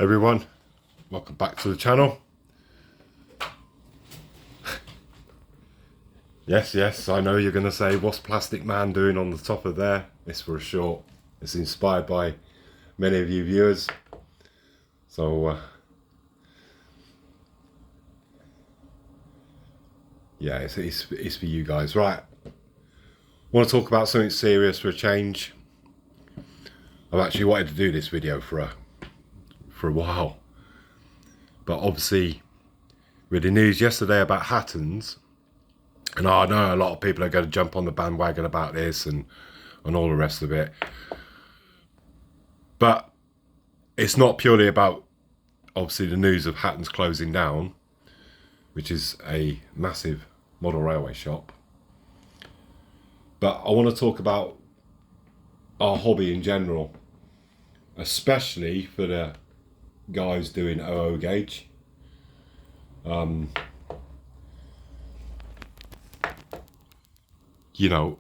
Everyone, welcome back to the channel. Yes, I know you're going to say, what's Plastic Man doing on the top of there? It's for a short. It's inspired by many of you viewers. So, yeah, it's for you guys. Right, I want to talk about something serious for a change. I've actually wanted to do this video for a while. But obviously, with the news yesterday about Hattons, and I know a lot of people are going to jump on the bandwagon about this and all the rest of it. But it's not purely about, obviously, the news of Hattons closing down, which is a massive model railway shop. But I want to talk about our hobby in general, especially for the guys doing OO gauge. You know,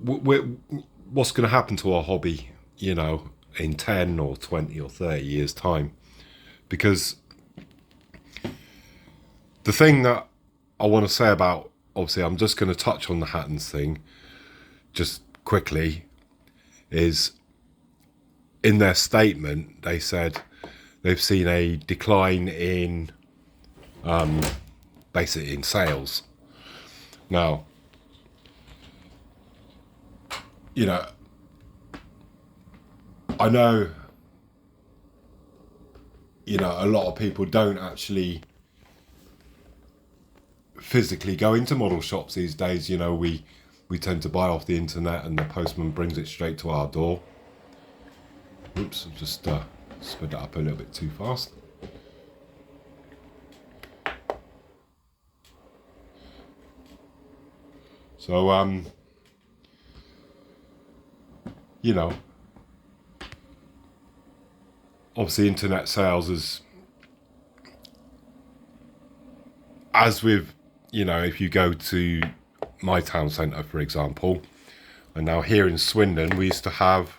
what's going to happen to our hobby, you know, in 10 or 20 or 30 years' time? Because the thing that I want to say about, obviously, I'm just going to touch on the Hattons thing just quickly, is in their statement, they said they've seen a decline in, basically in sales. Now, you know, I know, you know, a lot of people don't actually physically go into model shops these days. You know, we tend to buy off the internet and the postman brings it straight to our door. Oops, I've just sped that up a little bit too fast. So, you know, obviously internet sales is, as with, you know, if you go to my town centre, for example, and now here in Swindon, we used to have,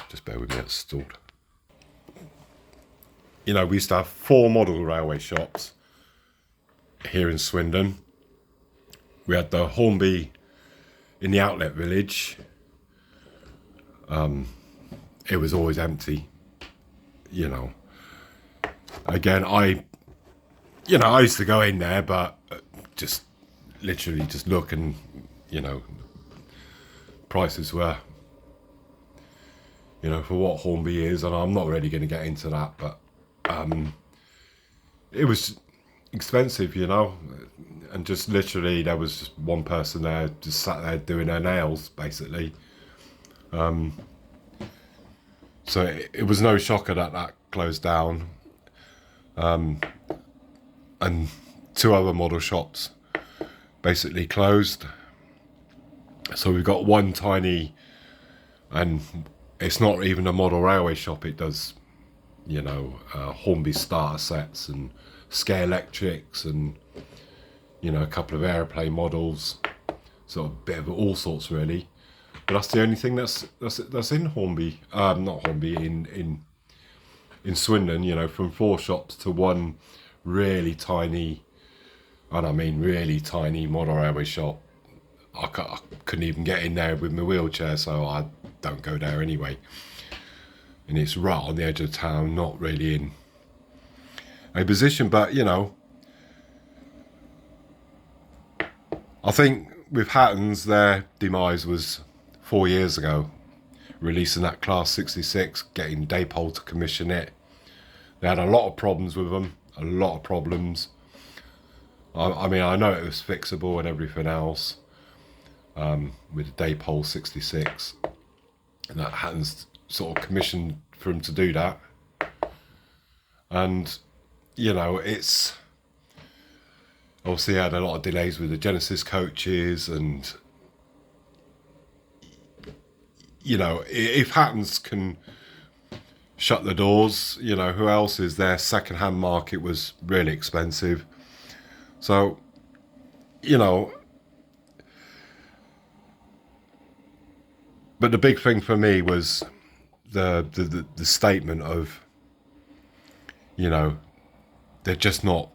just bear with me, it's stalled. You know, we used to have 4 model railway shops here in Swindon. We had the Hornby in the outlet village. It was always empty, you know. Again, I used to go in there, but just literally just look, and, you know, prices were, you know, for what Hornby is, and I'm not really going to get into that, but it was expensive, you know, and just literally there was just one person there just sat there doing her nails, basically. So it was no shocker that that closed down. And 2 other model shops basically closed. So we've got one tiny, and it's not even a model railway shop. It does, you know, Hornby starter sets and Scare Electrics and, you know, a couple of aeroplane models, sort of bit of all sorts really. But that's the only thing that's in Hornby, not Hornby, in Swindon. You know, from 4 shops to one really tiny, and I mean really tiny, model railway shop. I couldn't even get in there with my wheelchair, so I don't go there anyway. And it's right on the edge of town, not really in a position, but, you know, I think with Hattons, their demise was 4 years ago, releasing that Class 66, getting Dapol to commission it. They had a lot of problems with them, a lot of problems. I mean, I know it was fixable and everything else, with the Dapol 66, and that Hattons sort of commissioned for them to do that. And, you know, it's obviously had a lot of delays with the Genesis coaches, and, you know, if Hattons can shut the doors, you know, who else is there? Second-hand market was really expensive. So, you know, but the big thing for me was the statement of, you know, they're just not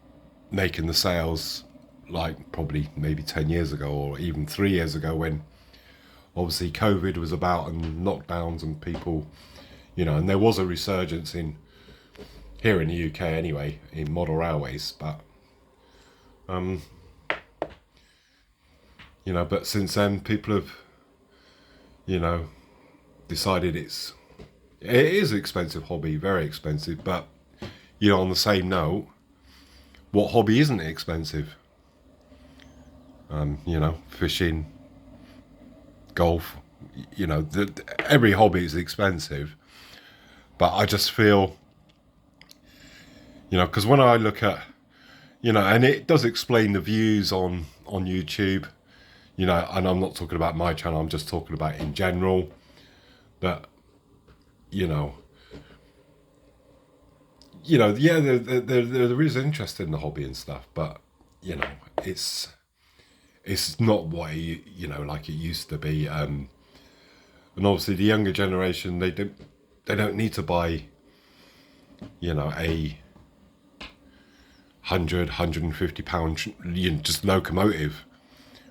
making the sales like probably maybe 10 years ago or even 3 years ago, when obviously COVID was about and lockdowns and people, you know, and there was a resurgence in here in the UK anyway in model railways, but you know, but since then people have, you know, decided it is an expensive hobby, very expensive, but you know, on the same note, what hobby isn't expensive? You know, fishing, golf, you know, every hobby is expensive, but I just feel, you know, because when I look at, you know, and it does explain the views on YouTube, you know, and I'm not talking about my channel, I'm just talking about in general, that, you know, yeah, there is interest in the hobby and stuff, but, you know, it's not what you know, like it used to be, and obviously the younger generation, they don't need to buy, you know, a £150 you know, just locomotive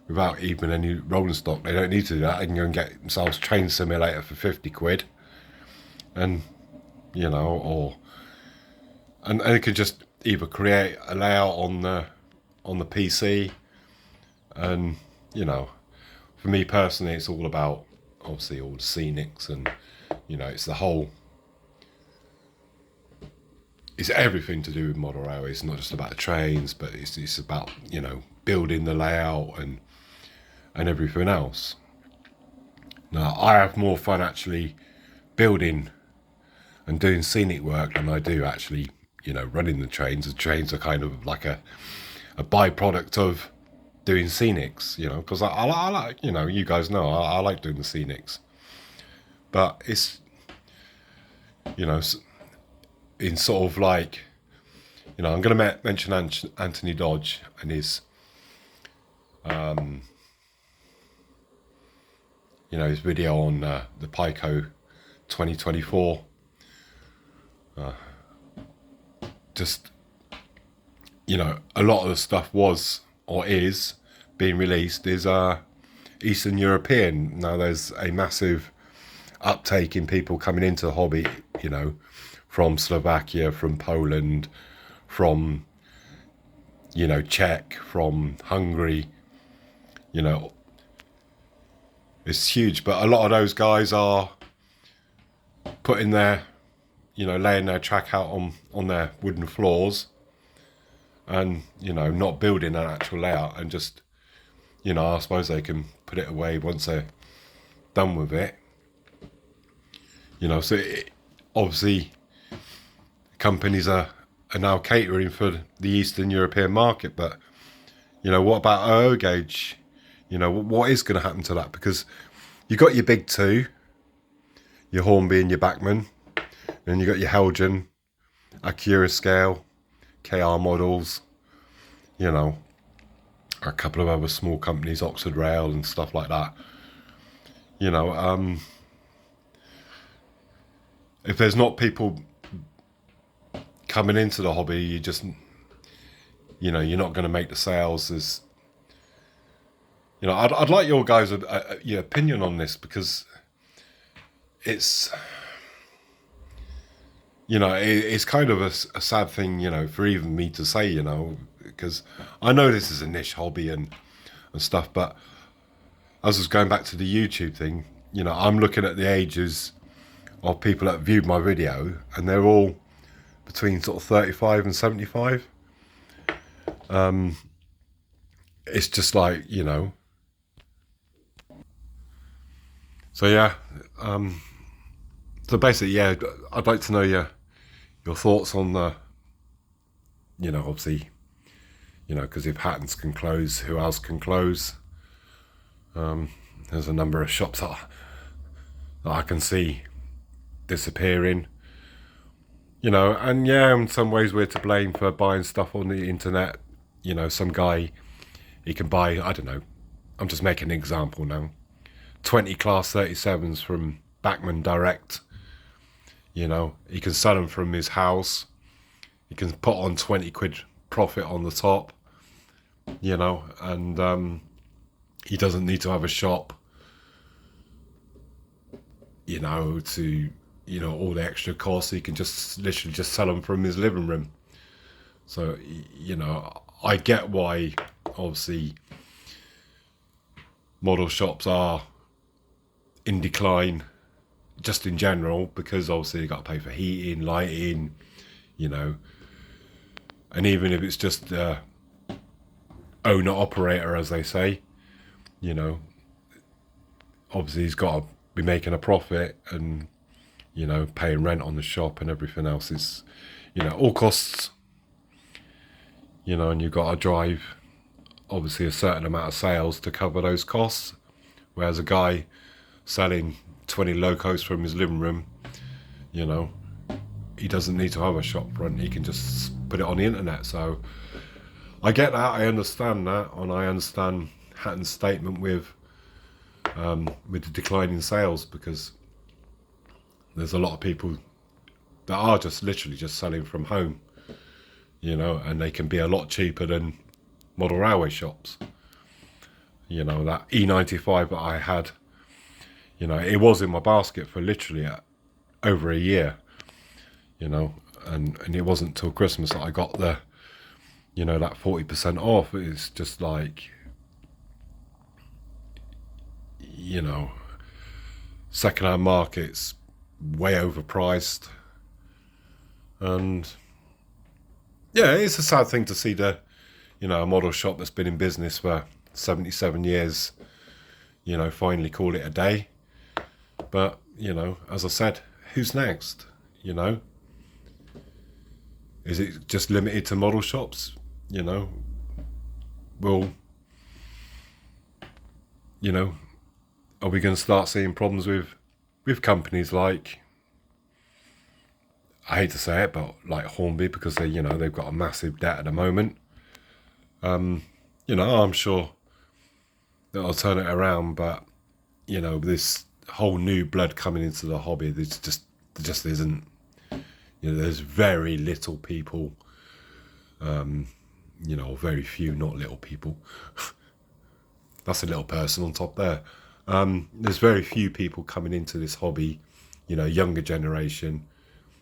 without even any rolling stock. They don't need to do that. They can go and get themselves Train Simulator for 50 quid, and you know, or and they could just either create a layout on the PC, and you know, for me personally, it's all about obviously all the scenics, and you know, it's the whole, it's everything to do with model railways. It's not just about the trains, but it's about, you know, building the layout and everything else. Now, I have more fun actually building and doing scenic work than I do actually, you know, running the trains. The trains are kind of like a byproduct of doing scenics, you know, because I like, you know, you guys know, I like doing the scenics. But it's, you know, in sort of like, you know, I'm going to mention Anthony Dodge and his, you know, his video on the Pico 2024. Just, you know, a lot of the stuff was or is being released is Eastern European. Now there's a massive uptake in people coming into the hobby, you know, from Slovakia, from Poland, from, you know, Czech, from Hungary, you know, it's huge. But a lot of those guys are putting their, you know, laying their track out on their wooden floors, and, you know, not building an actual layout, and just, you know, I suppose they can put it away once they're done with it. You know, so obviously companies are now catering for the Eastern European market, but, you know, what about OO gauge? You know, what is going to happen to that? Because you got your big two, your Hornby and your Bachmann, and you got your Helgen, Acura Scale, KR models, you know, a couple of other small companies, Oxford Rail and stuff like that. You know, if there's not people coming into the hobby, you just, you know, you're not going to make the sales. As, you know, I'd like your guys' your opinion on this, because it's, you know, it's kind of a sad thing, you know, for even me to say, you know, because I know this is a niche hobby and stuff, but as I was going back to the YouTube thing, you know, I'm looking at the ages of people that viewed my video, and they're all between sort of 35 and 75. It's just like, you know, so yeah, so basically, yeah, I'd like to know your thoughts on the, you know, obviously, you know, because if Hattons can close, who else can close? There's a number of shops that I can see disappearing, you know, and yeah, in some ways we're to blame for buying stuff on the internet. You know, some guy, he can buy, I don't know, I'm just making an example now, 20 Class 37s from Bachmann Direct, You know, he can sell them from his house. He can put on 20 quid profit on the top, you know, and he doesn't need to have a shop, you know, to, you know, all the extra costs. He can just literally just sell them from his living room. So, you know, I get why, obviously, model shops are in decline just in general, because obviously you got to pay for heating, lighting, you know, and even if it's just owner operator, as they say, you know, obviously he's got to be making a profit and, you know, paying rent on the shop and everything else is, you know, all costs, you know, and you've got to drive obviously a certain amount of sales to cover those costs. Whereas a guy selling 20 locos from his living room, you know, he doesn't need to have a shop front. He can just put it on the internet. So I get that. I understand that. And I understand Hatton's statement with the decline in sales, because there's a lot of people that are just literally just selling from home, you know, and they can be a lot cheaper than model railway shops. You know, that E95 that I had, you know, it was in my basket for literally over a year, you know, and it wasn't till Christmas that I got the, you know, that 40% off. It's just like, you know, second-hand market's way overpriced. And yeah, it's a sad thing to see the, you know, a model shop that's been in business for 77 years, you know, finally call it a day. But, you know, as I said, who's next? You know, is it just limited to model shops? You know, will, you know, are we going to start seeing problems with companies like, I hate to say it, but like Hornby, because they, you know, they've got a massive debt at the moment. You know, I'm sure they'll turn it around, but, you know, this whole new blood coming into the hobby, there just isn't, you know, there's very little people, you know, very few, not little people. That's a little person on top there. There's very few people coming into this hobby, you know, younger generation,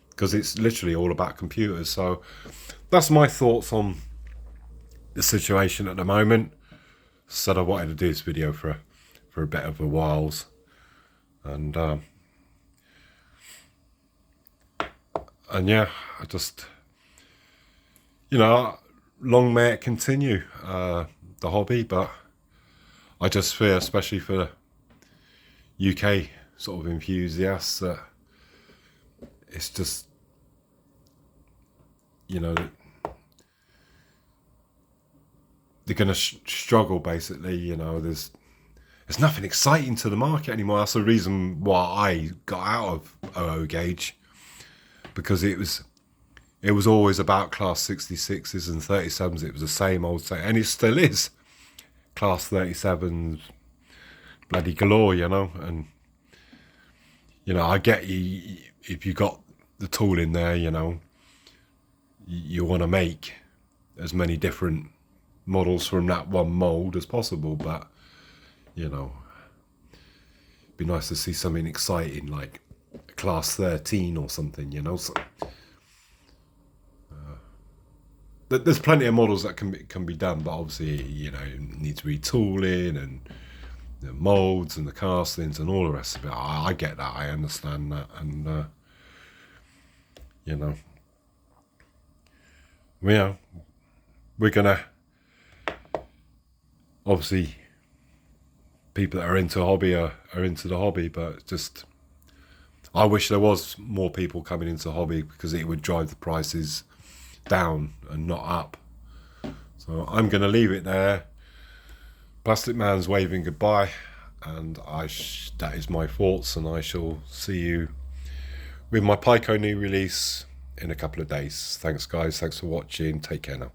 because it's literally all about computers. So that's my thoughts on the situation at the moment. Said I wanted to do this video for a bit of a whiles, and yeah, I just, you know, long may it continue, the hobby, but I just fear, especially for UK sort of enthusiasts, that it's just, you know, they're going to struggle, basically. You know, there's nothing exciting to the market anymore. That's the reason why I got out of OO Gauge, because it was always about class 66s and 37s. It was the same old thing, and it still is. Class 37s, bloody galore, you know. And, you know, I get you, if you got the tool in there, you know, you want to make as many different models from that one mold as possible, but, you know, it'd be nice to see something exciting like class 13 or something, you know. So, there's plenty of models that can be done, but obviously, you know, it needs retooling and the molds and the castings and all the rest of it. I get that, I understand that, and you know, yeah, we're gonna, obviously, people that are into a hobby are into the hobby, but just, I wish there was more people coming into the hobby, because it would drive the prices down and not up. So I'm going to leave it there. Plastic Man's waving goodbye, and that is my thoughts, and I shall see you with my Pico new release in a couple of days. Thanks guys, thanks for watching, take care now.